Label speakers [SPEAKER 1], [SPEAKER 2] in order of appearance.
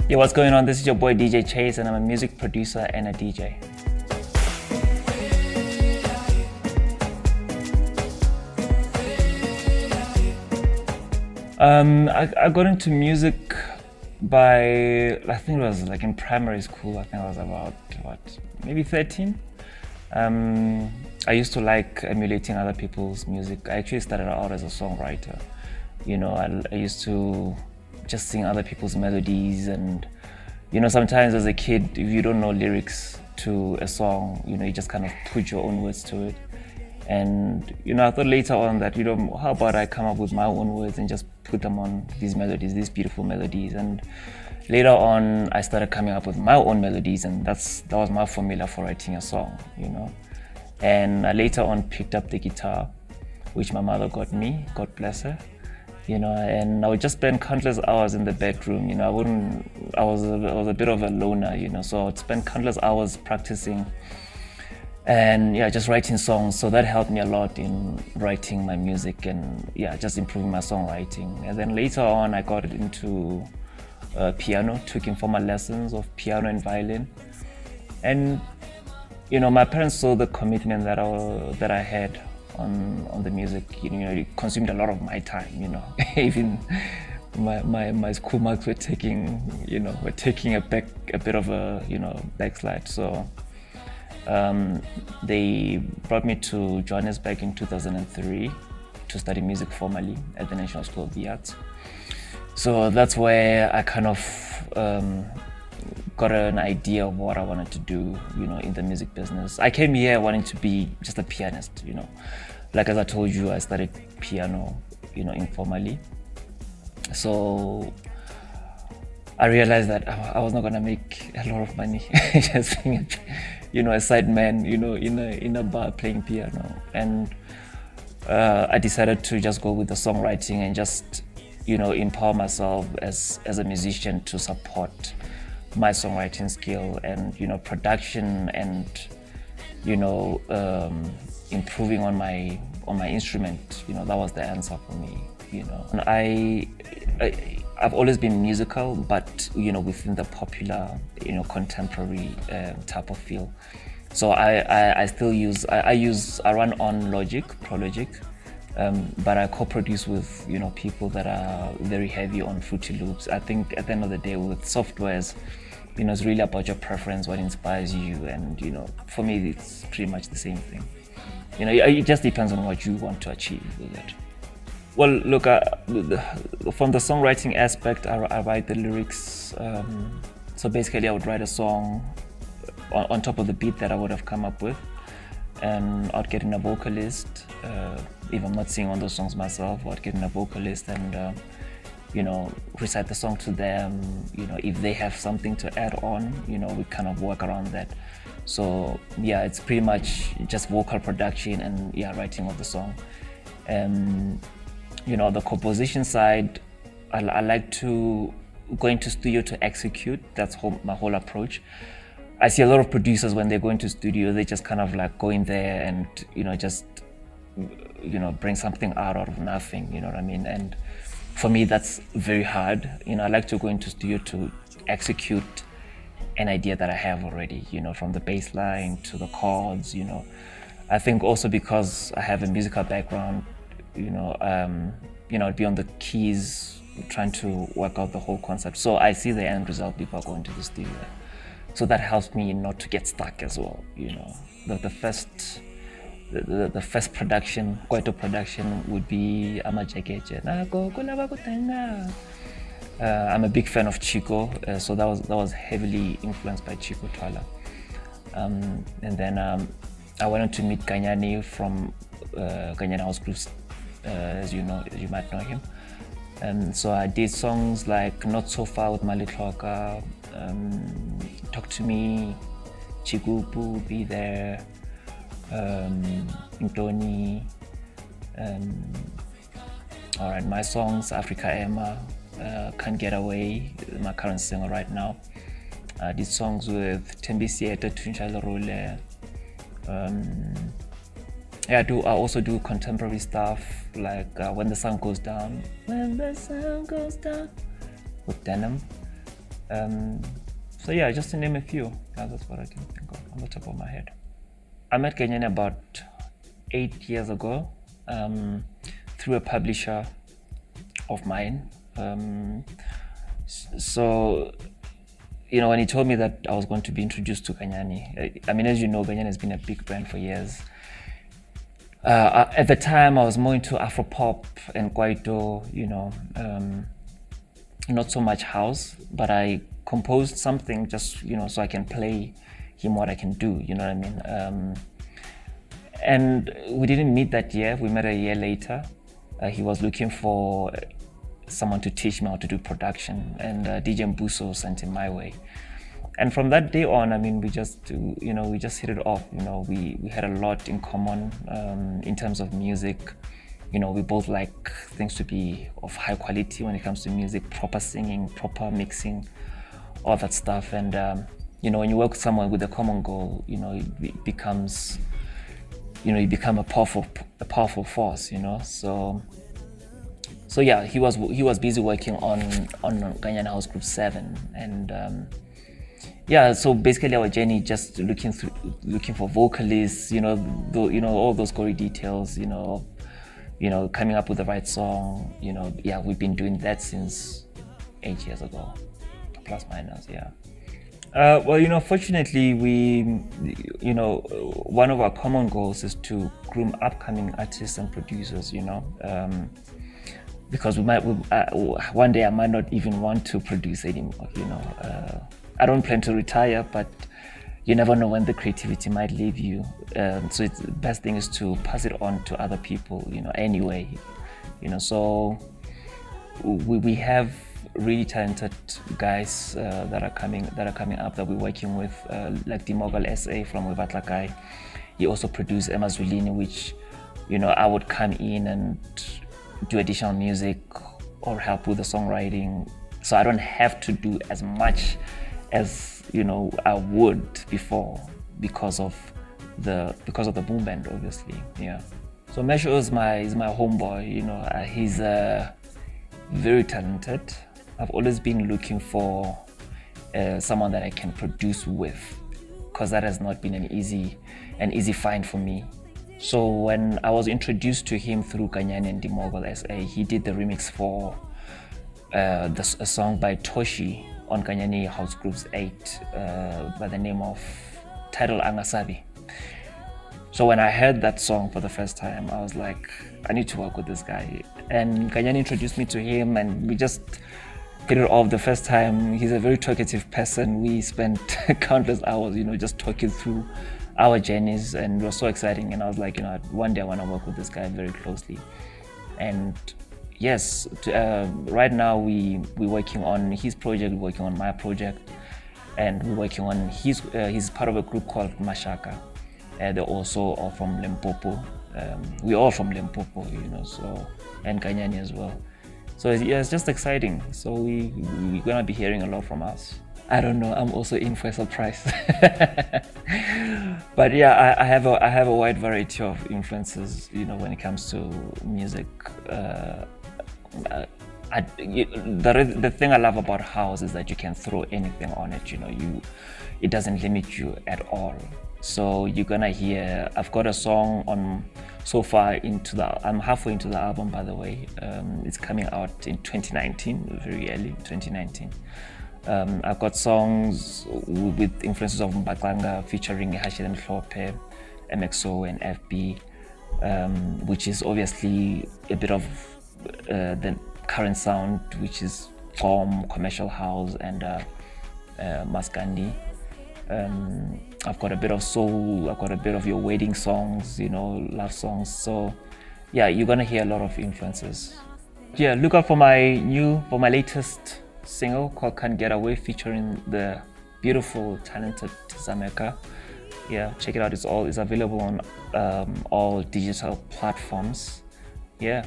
[SPEAKER 1] Yeah, what's going on? This is your boy DJ Chase, and I'm a music producer and a DJ. I got into music by, I think it was like in primary school. I think I was about, maybe 13. I used to like emulating other people's music. I actually started out as a songwriter. You know, I used to just sing other people's melodies, and you know, sometimes as a kid, if you don't know lyrics to a song, you know, you just kind of put your own words to it. And you know, I thought later on that, you know, how about I come up with my own words and just put them on these melodies, these beautiful melodies. And later on, I started coming up with my own melodies, and that was my formula for writing a song, you know. And I later on picked up the guitar, which my mother got me, God bless her. You know, and I would just spend countless hours in the bedroom. You know, I was a bit of a loner, you know, so I would spend countless hours practicing and yeah, just writing songs. So that helped me a lot in writing my music and yeah, just improving my songwriting. And then later on, I got into piano, took informal lessons of piano and violin. And you know, my parents saw the commitment that I had on the music. You know, it consumed a lot of my time, you know. Even my school marks were taking a bit of a, you know, backslide. So they brought me to Johannesburg in 2003 to study music formally at the National School of the Arts. So that's where I kind of got an idea of what I wanted to do, you know, in the music business. I came here wanting to be just a pianist, you know. Like as I told you, I studied piano, you know, informally. So I realized that I was not gonna make a lot of money just being, you know, a side man, you know, in a bar playing piano. And I decided to just go with the songwriting and just, you know, empower myself as a musician to support my songwriting skill and, you know, production and, you know, improving on my instrument. You know, that was the answer for me, you know. And I've always been musical, but you know, within the popular, you know, contemporary type of feel. So I still I run on Pro Logic, but I co-produce with, you know, people that are very heavy on Fruity Loops. I think at the end of the day, with softwares, you know, it's really about your preference, what inspires you, and you know, for me, it's pretty much the same thing. You know, it just depends on what you want to achieve with it. Well, look, from the songwriting aspect, I write the lyrics. So basically, I would write a song on top of the beat that I would have come up with, and I'd get in a vocalist. If I'm not singing on those songs myself, I'd get in a vocalist and you know, recite the song to them. You know, if they have something to add on, you know, we kind of work around that. So yeah, it's pretty much just vocal production and yeah, writing of the song. And you know, the composition side, I like to go into studio to execute. That's my whole approach. I see a lot of producers when they go into studio, they just kind of like go in there and, you know, just, you know, bring something out of nothing, you know what I mean? And for me, that's very hard. You know, I like to go into studio to execute an idea that I have already, you know, from the bass line to the chords, you know. I think also because I have a musical background, you know, I'd be on the keys trying to work out the whole concept. So I see the end result before I go into the studio. So that helps me not to get stuck as well, you know. The first production, Kwaito production, would be Amajakeche. I'm a big fan of Chico, so that was heavily influenced by Chico Twala. And then I wanted to meet Ganyani from Ganyani House Groups, as you might know him. And so I did songs like Not So Far with Malitloka, Talk to Me, Chigupu, Be There, Ntoni. All right, my songs, Africa Emma, Can't Get Away, my current singer right now. I did songs with Tembi Sieta, Tunchal Rule. Yeah, I also do contemporary stuff like When the Sun Goes Down. When the Sun Goes Down with Denim. So yeah, just to name a few, that's what I can think of on the top of my head. I met Ganyani about 8 years ago through a publisher of mine. So, when he told me that I was going to be introduced to Ganyani, I mean, as you know, Ganyani has been a big brand for years. At the time, I was more into Afropop and Kwaito, not so much house, but I composed something just, so I can play him what I can do, you know what I mean? And we didn't meet that year, we met a year later. He was looking for someone to teach me how to do production, and DJ Mbuso sent him my way. And from that day on, I mean, we just hit it off. We had a lot in common in terms of music. We both like things to be of high quality when it comes to music, proper singing, proper mixing, all that stuff. And when you work with someone with a common goal, it becomes, you become a powerful force. So yeah, he was busy working on Ganyani House Group 7, and yeah, so basically our journey just looking for vocalists, all those gory details, coming up with the right song, yeah, we've been doing that since 8 years ago, plus minus, yeah. Well, fortunately, one of our common goals is to groom upcoming artists and producers, because one day I might not even want to produce anymore, I don't plan to retire, but you never know when the creativity might leave you. So the best thing is to pass it on to other people, anyway. So we have really talented guys that are coming up that we're working with, like Dimogal SA from Wevatlakai. He also produced Emma Zulini, which I would come in and do additional music or help with the songwriting, so I don't have to do as much as I would before because of the boom band, obviously. Yeah. So Mash.o is my homeboy. He's very talented. I've always been looking for someone that I can produce with, because that has not been an easy find for me. So when I was introduced to him through Ganyani and Dimogal SA, he did the remix for a song by Toshi on Ganyani House Groups 8 by the name of Title Angasabi. So when I heard that song for the first time, I was like, I need to work with this guy. And Ganyani introduced me to him, and we just hit it off the first time. He's a very talkative person. We spent countless hours, just talking through our journeys, and it was so exciting. And I was like, one day I want to work with this guy very closely. And yes, right now we're working on his project, we're working on my project, and we're working on he's part of a group called Mashaka. They're also all from Limpopo. We're all from Limpopo, so, and Ganyani as well. So yeah, it's just exciting. So we're gonna be hearing a lot from us. I don't know, I'm also in for a surprise. But yeah, I have a wide variety of influences, when it comes to music. The thing I love about house is that you can throw anything on it. It doesn't limit you at all. So you're gonna hear, I've got a song on so far I'm halfway into the album, by the way. It's coming out in 2019, very early 2019. I've got songs with influences of Mbaklanga featuring Hashid Mhlope, MXO and FB, which is obviously a bit of the current sound, which is commercial house and Maskandi. I've got a bit of soul, I've got a bit of your wedding songs, love songs. So yeah, you're gonna hear a lot of influences. Yeah, look out for my latest single called Can't Get Away, featuring the beautiful, talented Zameka. Yeah, check it out. It's available on all digital platforms. Yeah.